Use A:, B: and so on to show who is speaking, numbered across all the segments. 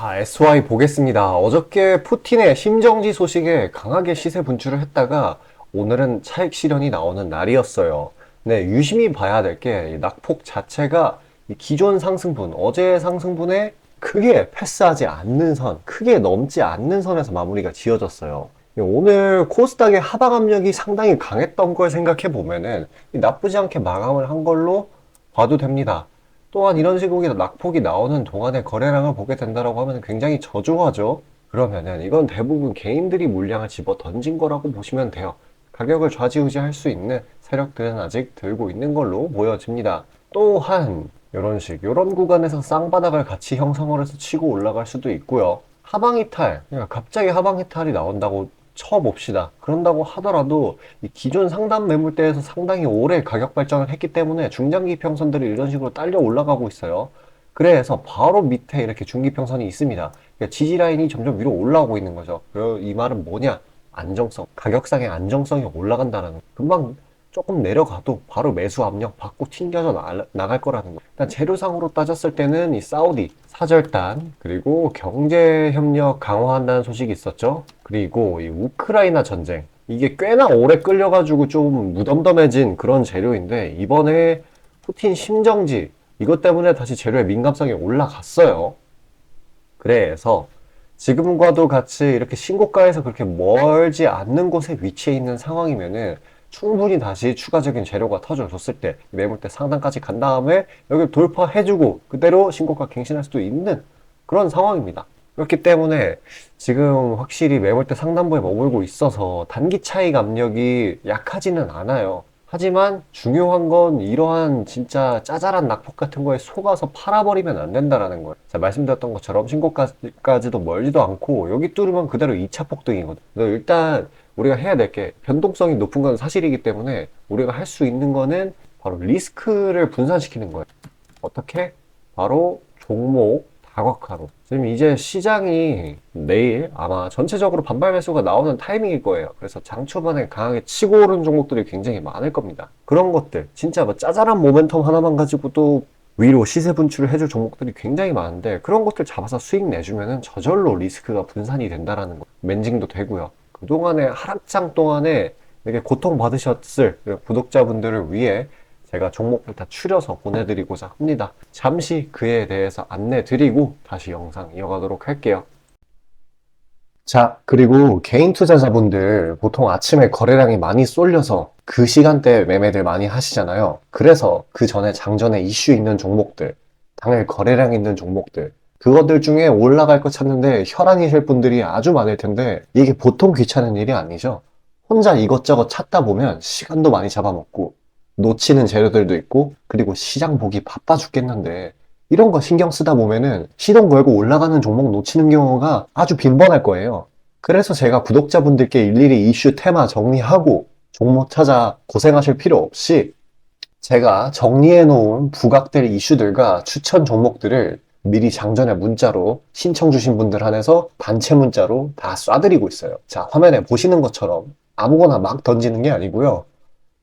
A: 자, SY 보겠습니다. 어저께 푸틴의 심정지 소식에 강하게 시세 분출을 했다가 오늘은 차익 실현이 나오는 날이었어요. 네, 유심히 봐야 될 게 낙폭 자체가 이 기존 상승분, 어제의 상승분에 크게 패스하지 않는 선, 크게 넘지 않는 선에서 마무리가 지어졌어요. 오늘 코스닥의 하방 압력이 상당히 강했던 걸 생각해 보면은 나쁘지 않게 마감을 한 걸로 봐도 됩니다. 또한 이런 시국에 낙폭이 나오는 동안에 거래량을 보게 된다라고 하면 굉장히 저조하죠. 그러면은 이건 대부분 개인들이 물량을 집어 던진 거라고 보시면 돼요. 가격을 좌지우지할 수 있는 세력들은 아직 들고 있는 걸로 보여집니다. 또한 이런 구간에서 쌍바닥을 같이 형성을 해서 치고 올라갈 수도 있고요. 하방 이탈, 그러니까 갑자기 하방 이탈이 나온다고 쳐봅시다. 그런다고 하더라도 이 기존 상단 매물대에서 상당히 오래 가격 발전을 했기 때문에 중장기 평선들이 이런 식으로 딸려 올라가고 있어요. 그래서 바로 밑에 이렇게 중기 평선이 있습니다. 그러니까 지지 라인이 점점 위로 올라오고 있는 거죠. 이 말은 뭐냐? 안정성, 가격상의 안정성이 올라간다는 거. 금방 조금 내려가도 바로 매수 압력 받고 튕겨져 나갈 거라는 거. 일단 재료상으로 따졌을 때는 이 사우디 사절단 그리고 경제 협력 강화한다는 소식이 있었죠. 그리고 이 우크라이나 전쟁 이게 꽤나 오래 끌려가지고 좀 무덤덤해진 그런 재료인데 이번에 푸틴 심정지 이것 때문에 다시 재료의 민감성이 올라갔어요. 그래서 지금과도 같이 이렇게 신고가에서 그렇게 멀지 않는 곳에 위치해 있는 상황이면은 충분히 다시 추가적인 재료가 터져줬을 때 매물대 상단까지 간 다음에 여기를 돌파해주고 그대로 신고가 갱신할 수도 있는 그런 상황입니다. 그렇기 때문에 지금 확실히 매물대 상단부에 머물고 있어서 단기 차익 압력이 약하지는 않아요. 하지만 중요한 건 이러한 진짜 짜잘한 낙폭 같은 거에 속아서 팔아버리면 안 된다라는 거예요. 자, 말씀드렸던 것처럼 신고가까지도 멀지도 않고 여기 뚫으면 그대로 2차 폭등이거든. 일단 우리가 해야 될 게 변동성이 높은 건 사실이기 때문에 우리가 할 수 있는 거는 바로 리스크를 분산시키는 거예요. 어떻게? 바로 종목 다각화로. 지금 이제 시장이 내일 아마 전체적으로 반발 매수가 나오는 타이밍일 거예요. 그래서 장 초반에 강하게 치고 오른 종목들이 굉장히 많을 겁니다. 그런 것들, 진짜 뭐 짜잘한 모멘텀 하나만 가지고도 위로 시세 분출을 해줄 종목들이 굉장히 많은데 그런 것들 잡아서 수익 내주면은 저절로 리스크가 분산이 된다라는 거. 멘징도 되고요. 그동안의 하락장 동안에 이렇게 고통받으셨을 구독자분들을 위해 제가 종목을 다 추려서 보내드리고자 합니다. 잠시 그에 대해서 안내드리고 다시 영상 이어가도록 할게요. 자, 그리고 개인 투자자분들 보통 아침에 거래량이 많이 쏠려서 그 시간대에 매매들 많이 하시잖아요. 그래서 그 전에 장전에 이슈 있는 종목들, 당일 거래량 있는 종목들, 그것들 중에 올라갈 거 찾는데 혈안이실 분들이 아주 많을 텐데 이게 보통 귀찮은 일이 아니죠. 혼자 이것저것 찾다 보면 시간도 많이 잡아먹고 놓치는 재료들도 있고 그리고 시장 보기 바빠 죽겠는데 이런 거 신경 쓰다 보면은 시동 걸고 올라가는 종목 놓치는 경우가 아주 빈번할 거예요. 그래서 제가 구독자분들께 일일이 이슈 테마 정리하고 종목 찾아 고생하실 필요 없이 제가 정리해 놓은 부각될 이슈들과 추천 종목들을 미리 장전에 문자로 신청 주신 분들 한해서 단체 문자로 다 쏴드리고 있어요. 자, 화면에 보시는 것처럼 아무거나 막 던지는 게 아니고요.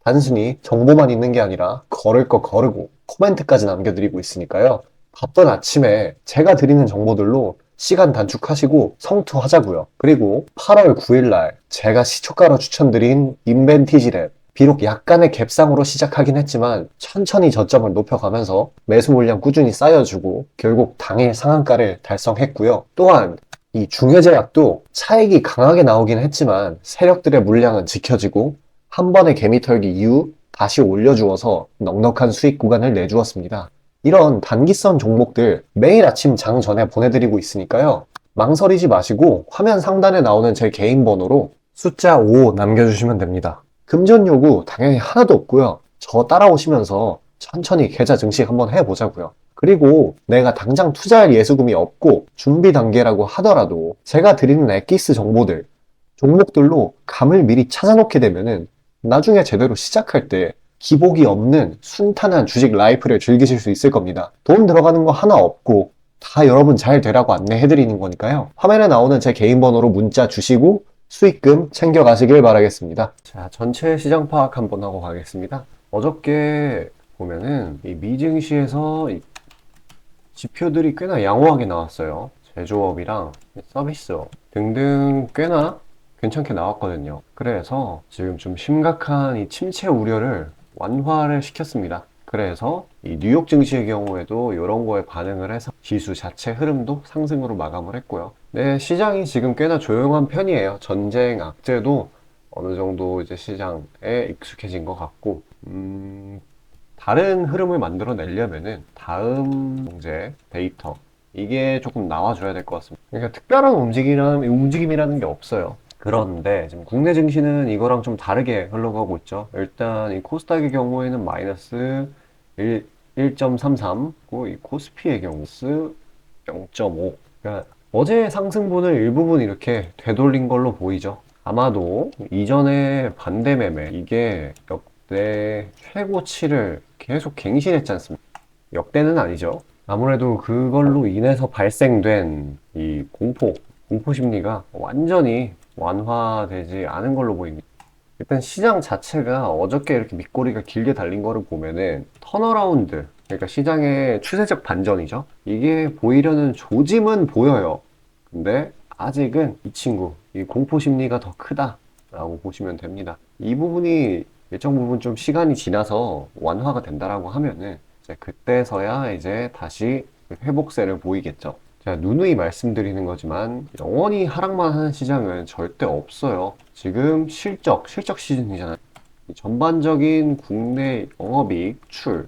A: 단순히 정보만 있는 게 아니라 걸을 거 거르고 코멘트까지 남겨드리고 있으니까요. 바쁜 아침에 제가 드리는 정보들로 시간 단축하시고 성투하자고요. 그리고 8월 9일 날 제가 시초가로 추천드린 인벤티지랩 비록 약간의 갭상으로 시작하긴 했지만 천천히 저점을 높여가면서 매수 물량 꾸준히 쌓여주고 결국 당일 상한가를 달성했고요. 또한 이 중해제약도 차익이 강하게 나오긴 했지만 세력들의 물량은 지켜지고 한 번의 개미 털기 이후 다시 올려주어서 넉넉한 수익 구간을 내주었습니다. 이런 단기성 종목들 매일 아침 장 전에 보내드리고 있으니까요. 망설이지 마시고 화면 상단에 나오는 제 개인 번호로 숫자 5 남겨주시면 됩니다. 금전 요구 당연히 하나도 없고요. 저 따라오시면서 천천히 계좌 증식 한번 해보자고요. 그리고 내가 당장 투자할 예수금이 없고 준비 단계라고 하더라도 제가 드리는 엑기스 정보들, 종목들로 감을 미리 찾아놓게 되면은 나중에 제대로 시작할 때 기복이 없는 순탄한 주식 라이프를 즐기실 수 있을 겁니다. 돈 들어가는 거 하나 없고 다 여러분 잘 되라고 안내해드리는 거니까요. 화면에 나오는 제 개인 번호로 문자 주시고 수익금 챙겨가시길 바라겠습니다. 자, 전체 시장 파악 한번 하고 가겠습니다. 어저께 보면은 이 미증시에서 이 지표들이 꽤나 양호하게 나왔어요. 제조업이랑 서비스업 등등 꽤나 괜찮게 나왔거든요. 그래서 지금 좀 심각한 이 침체 우려를 완화를 시켰습니다. 그래서 이 뉴욕 증시의 경우에도 이런 거에 반응을 해서 지수 자체 흐름도 상승으로 마감을 했고요. 네, 시장이 지금 꽤나 조용한 편이에요. 전쟁 악재도 어느 정도 이제 시장에 익숙해진 것 같고, 다른 흐름을 만들어내려면은 다음 경제 데이터 이게 조금 나와줘야 될 것 같습니다. 그러니까 특별한 움직임이라는 게 없어요. 그런데 지금 국내 증시는 이거랑 좀 다르게 흘러가고 있죠. 일단 이 코스닥의 경우에는 마이너스 1.33, 이 코스피의 경우 스 0.5. 그러니까 어제 상승분을 일부분 이렇게 되돌린 걸로 보이죠. 아마도 이전에 반대 매매 이게 역대 최고치를 계속 갱신했지 않습니까? 역대는 아니죠. 아무래도 그걸로 인해서 발생된 이 공포 심리가 완전히 완화되지 않은 걸로 보입니다. 일단 시장 자체가 어저께 이렇게 밑꼬리가 길게 달린 거를 보면은 턴어라운드, 그러니까 시장의 추세적 반전이죠. 이게 보이려는 조짐은 보여요. 근데 아직은 이 친구, 이 공포 심리가 더 크다라고 보시면 됩니다. 이 부분이 일정 부분 좀 시간이 지나서 완화가 된다라고 하면은 이제 그때서야 이제 다시 회복세를 보이겠죠. 제가 누누이 말씀드리는 거지만 영원히 하락만 하는 시장은 절대 없어요. 지금 실적 시즌이잖아요. 전반적인 국내 영업이익, 출,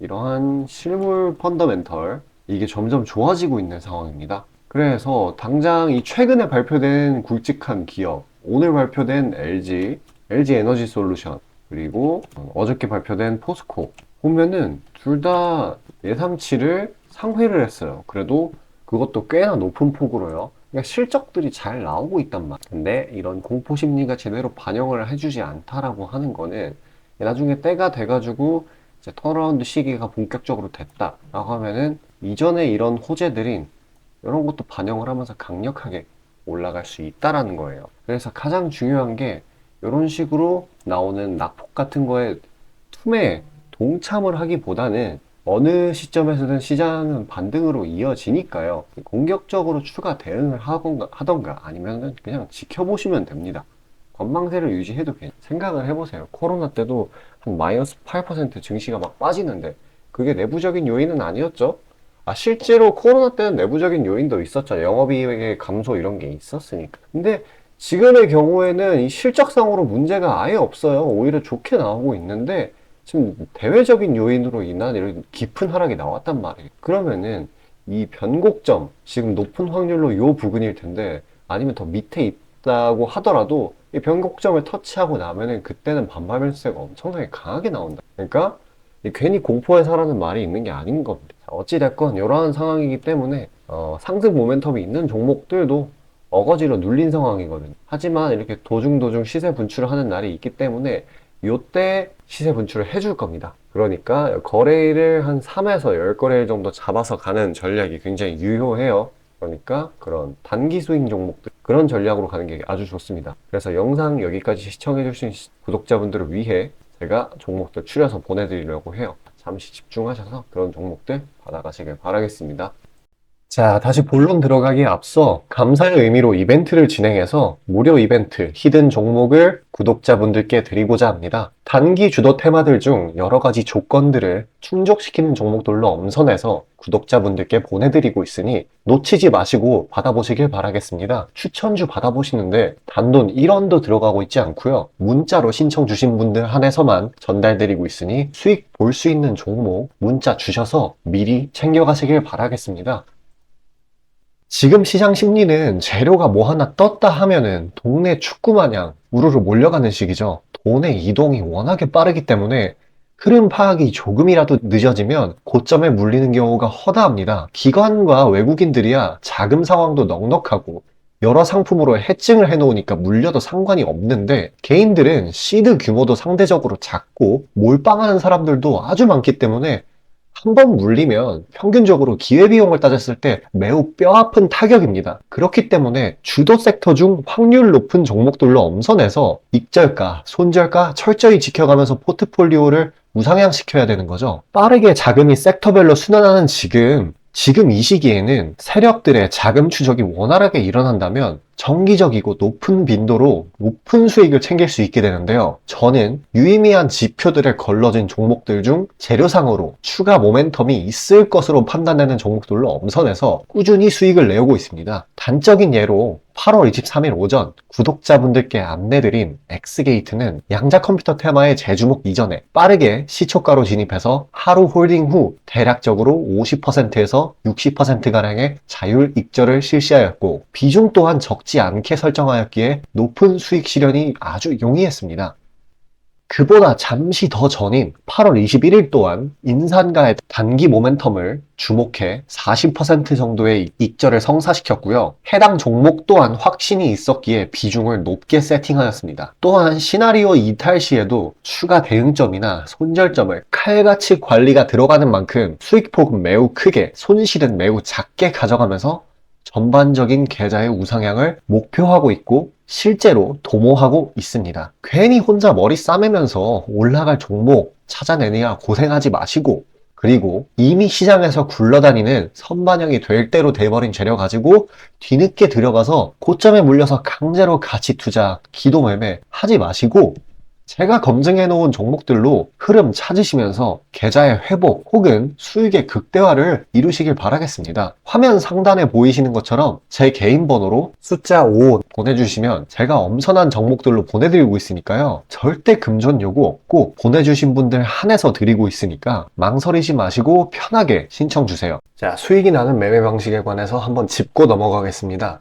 A: 이러한 실물 펀더멘털 이게 점점 좋아지고 있는 상황입니다. 그래서 당장 이 최근에 발표된 굵직한 기업, 오늘 발표된 LG 에너지 솔루션, 그리고 어저께 발표된 포스코 보면은 둘 다 예상치를 상회를 했어요. 그래도 그것도 꽤나 높은 폭으로요. 그러니까 실적들이 잘 나오고 있단 말이에요. 근데 이런 공포 심리가 제대로 반영을 해주지 않다라고 하는 거는 나중에 때가 돼가지고 이제 턴어라운드 시기가 본격적으로 됐다라고 하면은 이전에 이런 호재들인 이런 것도 반영을 하면서 강력하게 올라갈 수 있다라는 거예요. 그래서 가장 중요한 게 이런 식으로 나오는 낙폭 같은 거에 툼에 동참을 하기보다는 어느 시점에서든 시장은 반등으로 이어지니까요. 공격적으로 추가 대응을 하던가 아니면 그냥 지켜보시면 됩니다. 관망세를 유지해도 생각을 해보세요. 코로나 때도 한 마이너스 8% 증시가 막 빠지는데 그게 내부적인 요인은 아니었죠? 실제로 코로나 때는 내부적인 요인도 있었죠. 영업이익의 감소 이런 게 있었으니까. 근데 지금의 경우에는 이 실적상으로 문제가 아예 없어요. 오히려 좋게 나오고 있는데 지금 대외적인 요인으로 인한 이런 깊은 하락이 나왔단 말이에요. 그러면은 이 변곡점, 지금 높은 확률로 요 부근일 텐데 아니면 더 밑에 있다고 하더라도 이 변곡점을 터치하고 나면은 그때는 반발 매수세가 엄청나게 강하게 나온다. 그러니까 괜히 공포에 사라는 말이 있는 게 아닌 겁니다. 어찌됐건 이러한 상황이기 때문에 상승 모멘텀이 있는 종목들도 어거지로 눌린 상황이거든요. 하지만 이렇게 도중도중 시세 분출을 하는 날이 있기 때문에 요때 시세 분출을 해줄 겁니다. 그러니까 거래일을 한 3에서 10거래일 정도 잡아서 가는 전략이 굉장히 유효해요. 그러니까 그런 단기 스윙 종목들 그런 전략으로 가는 게 아주 좋습니다. 그래서 영상 여기까지 시청해 주신 구독자분들을 위해 제가 종목들 추려서 보내드리려고 해요. 잠시 집중하셔서 그런 종목들 받아가시길 바라겠습니다. 자, 다시 본론 들어가기에 앞서 감사의 의미로 이벤트를 진행해서 무료 이벤트 히든 종목을 구독자분들께 드리고자 합니다. 단기 주도 테마들 중 여러 가지 조건들을 충족시키는 종목들로 엄선해서 구독자분들께 보내드리고 있으니 놓치지 마시고 받아보시길 바라겠습니다. 추천주 받아보시는데 단돈 1원도 들어가고 있지 않고요. 문자로 신청 주신 분들 한해서만 전달드리고 있으니 수익 볼 수 있는 종목 문자 주셔서 미리 챙겨가시길 바라겠습니다. 지금 시장 심리는 재료가 뭐 하나 떴다 하면은 동네 축구 마냥 우르르 몰려가는 시기죠. 돈의 이동이 워낙에 빠르기 때문에 흐름 파악이 조금이라도 늦어지면 고점에 물리는 경우가 허다합니다. 기관과 외국인들이야 자금 상황도 넉넉하고 여러 상품으로 해칭을 해놓으니까 물려도 상관이 없는데 개인들은 시드 규모도 상대적으로 작고 몰빵하는 사람들도 아주 많기 때문에 한 번 물리면 평균적으로 기회비용을 따졌을 때 매우 뼈아픈 타격입니다. 그렇기 때문에 주도 섹터 중 확률 높은 종목들로 엄선해서 익절가, 손절가 철저히 지켜가면서 포트폴리오를 우상향시켜야 되는 거죠. 빠르게 자금이 섹터별로 순환하는 지금 지금 이 시기에는 세력들의 자금 추적이 원활하게 일어난다면 정기적이고 높은 빈도로 높은 수익을 챙길 수 있게 되는데요. 저는 유의미한 지표들을 걸러진 종목들 중 재료상으로 추가 모멘텀이 있을 것으로 판단되는 종목들로 엄선해서 꾸준히 수익을 내오고 있습니다. 단적인 예로 8월 23일 오전 구독자분들께 안내드린 엑스게이트는 양자 컴퓨터 테마의 재주목 이전에 빠르게 시초가로 진입해서 하루 홀딩 후 대략적으로 50%에서 60%가량의 자율 익절을 실시하였고, 비중 또한 적지 않게 설정하였기에 높은 수익 실현이 아주 용이했습니다. 그보다 잠시 더 전인 8월 21일 또한 인산가의 단기 모멘텀을 주목해 40% 정도의 익절을 성사시켰고요. 해당 종목 또한 확신이 있었기에 비중을 높게 세팅하였습니다. 또한 시나리오 이탈 시에도 추가 대응점이나 손절점을 칼같이 관리가 들어가는 만큼 수익폭은 매우 크게, 손실은 매우 작게 가져가면서 전반적인 계좌의 우상향을 목표하고 있고 실제로 도모하고 있습니다. 괜히 혼자 머리 싸매면서 올라갈 종목 찾아내느냐 고생하지 마시고, 그리고 이미 시장에서 굴러다니는 선반영이 될 대로 돼버린 재료 가지고 뒤늦게 들어가서 고점에 물려서 강제로 가치 투자, 기도 매매 하지 마시고, 제가 검증해 놓은 종목들로 흐름 찾으시면서 계좌의 회복 혹은 수익의 극대화를 이루시길 바라겠습니다. 화면 상단에 보이시는 것처럼 제 개인 번호로 숫자 5 보내주시면 제가 엄선한 종목들로 보내드리고 있으니까요. 절대 금전 요구 없고 보내주신 분들 한해서 드리고 있으니까 망설이지 마시고 편하게 신청 주세요. 자, 수익이 나는 매매 방식에 관해서 한번 짚고 넘어가겠습니다.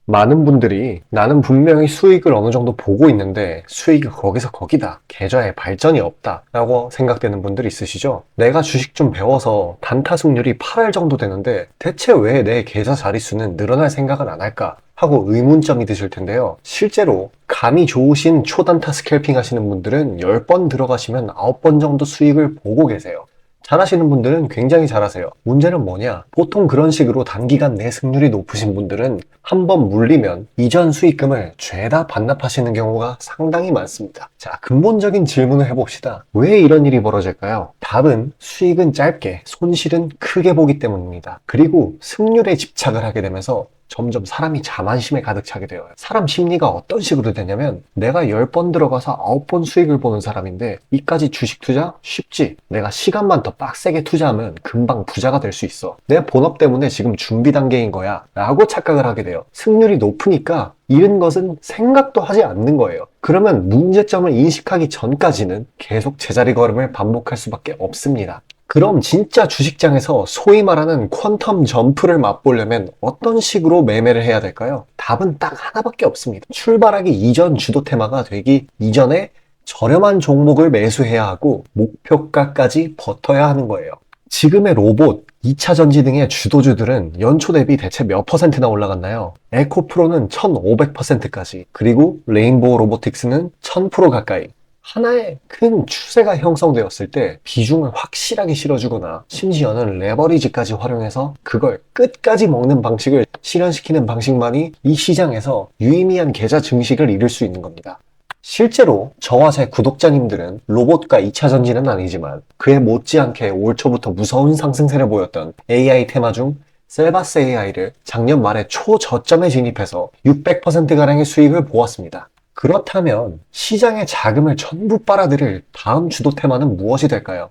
A: 많은 분들이 나는 분명히 수익을 어느 정도 보고 있는데 수익이 거기서 거기다, 계좌에 발전이 없다 라고 생각되는 분들 있으시죠? 내가 주식 좀 배워서 단타 승률이 8할 정도 되는데 대체 왜 내 계좌 자릿수는 늘어날 생각은 안 할까 하고 의문점이 드실 텐데요. 실제로 감이 좋으신 초단타 스캘핑 하시는 분들은 10번 들어가시면 9번 정도 수익을 보고 계세요. 잘하시는 분들은 굉장히 잘하세요. 문제는 뭐냐? 보통 그런 식으로 단기간 내 승률이 높으신 분들은 한번 물리면 이전 수익금을 죄다 반납하시는 경우가 상당히 많습니다. 자, 근본적인 질문을 해봅시다. 왜 이런 일이 벌어질까요? 답은 수익은 짧게, 손실은 크게 보기 때문입니다. 그리고 승률에 집착을 하게 되면서 점점 사람이 자만심에 가득 차게 돼요. 사람 심리가 어떤 식으로 되냐면, 내가 10번 들어가서 9번 수익을 보는 사람인데 이까지 주식 투자? 쉽지. 내가 시간만 더 빡세게 투자하면 금방 부자가 될 수 있어. 내 본업 때문에 지금 준비 단계인 거야 라고 착각을 하게 돼요. 승률이 높으니까 잃은 것은 생각도 하지 않는 거예요. 그러면 문제점을 인식하기 전까지는 계속 제자리 걸음을 반복할 수밖에 없습니다. 그럼 진짜 주식장에서 소위 말하는 퀀텀 점프를 맛보려면 어떤 식으로 매매를 해야 될까요? 답은 딱 하나밖에 없습니다. 출발하기 이전 주도 테마가 되기 이전에 저렴한 종목을 매수해야 하고 목표가까지 버텨야 하는 거예요. 지금의 로봇, 2차 전지 등의 주도주들은 연초 대비 대체 몇 퍼센트나 올라갔나요? 에코프로는 1500%까지, 그리고 레인보우 로보틱스는 1000% 가까이. 하나의 큰 추세가 형성되었을 때 비중을 확실하게 실어주거나 심지어는 레버리지까지 활용해서 그걸 끝까지 먹는 방식을 실현시키는 방식만이 이 시장에서 유의미한 계좌 증식을 이룰 수 있는 겁니다. 실제로 저와 제 구독자님들은 로봇과 2차 전지는 아니지만 그에 못지않게 올 초부터 무서운 상승세를 보였던 AI 테마 중 셀바스 AI를 작년 말에 초저점에 진입해서 600%가량의 수익을 보았습니다. 그렇다면 시장의 자금을 전부 빨아들일 다음 주도 테마는 무엇이 될까요?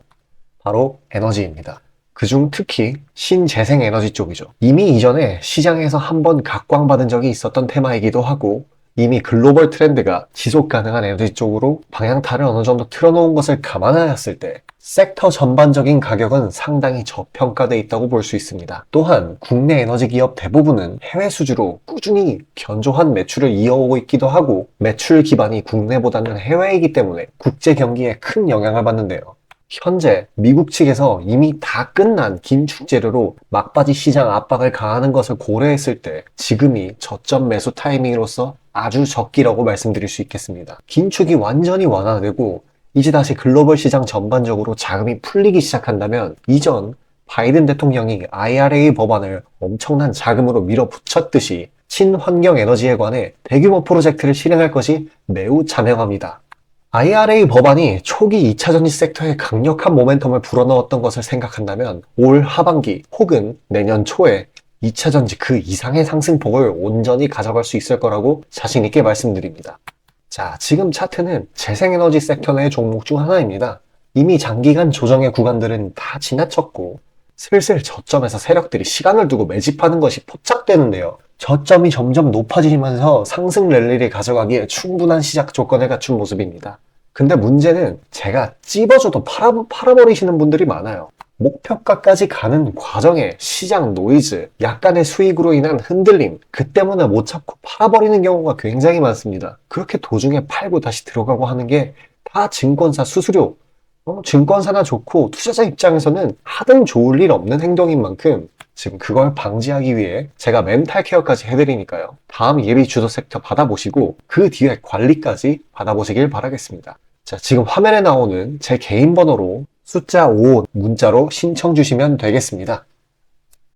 A: 바로 에너지입니다. 그중 특히 신재생 에너지 쪽이죠. 이미 이전에 시장에서 한번 각광받은 적이 있었던 테마이기도 하고, 이미 글로벌 트렌드가 지속 가능한 에너지 쪽으로 방향타를 어느 정도 틀어놓은 것을 감안하였을 때 섹터 전반적인 가격은 상당히 저평가되어 있다고 볼 수 있습니다. 또한 국내 에너지 기업 대부분은 해외 수주로 꾸준히 견조한 매출을 이어오고 있기도 하고, 매출 기반이 국내보다는 해외이기 때문에 국제 경기에 큰 영향을 받는데요. 현재 미국 측에서 이미 다 끝난 긴축 재료로 막바지 시장 압박을 가하는 것을 고려했을 때 지금이 저점 매수 타이밍으로서 아주 적기라고 말씀드릴 수 있겠습니다. 긴축이 완전히 완화되고 이제 다시 글로벌 시장 전반적으로 자금이 풀리기 시작한다면 이전 바이든 대통령이 IRA 법안을 엄청난 자금으로 밀어붙였듯이 친환경 에너지에 관해 대규모 프로젝트를 실행할 것이 매우 자명합니다. IRA 법안이 초기 2차 전지 섹터에 강력한 모멘텀을 불어넣었던 것을 생각한다면 올 하반기 혹은 내년 초에 2차 전지 그 이상의 상승폭을 온전히 가져갈 수 있을 거라고 자신 있게 말씀드립니다. 자, 지금 차트는 재생에너지 섹터 내 종목 중 하나입니다. 이미 장기간 조정의 구간들은 다 지나쳤고 슬슬 저점에서 세력들이 시간을 두고 매집하는 것이 포착되는데요. 저점이 점점 높아지면서 상승 랠리를 가져가기에 충분한 시작 조건을 갖춘 모습입니다. 근데 문제는 제가 찝어줘도 팔아버리시는 분들이 많아요. 목표가까지 가는 과정에 시장 노이즈, 약간의 수익으로 인한 흔들림, 그 때문에 못 잡고 팔아버리는 경우가 굉장히 많습니다. 그렇게 도중에 팔고 다시 들어가고 하는 게 다 증권사 수수료, 증권사나 좋고 투자자 입장에서는 하등 좋을 일 없는 행동인 만큼 지금 그걸 방지하기 위해 제가 멘탈 케어까지 해드리니까요. 다음 예비 주도 섹터 받아보시고 그 뒤에 관리까지 받아보시길 바라겠습니다. 자, 지금 화면에 나오는 제 개인 번호로 숫자 5 문자로 신청 주시면 되겠습니다.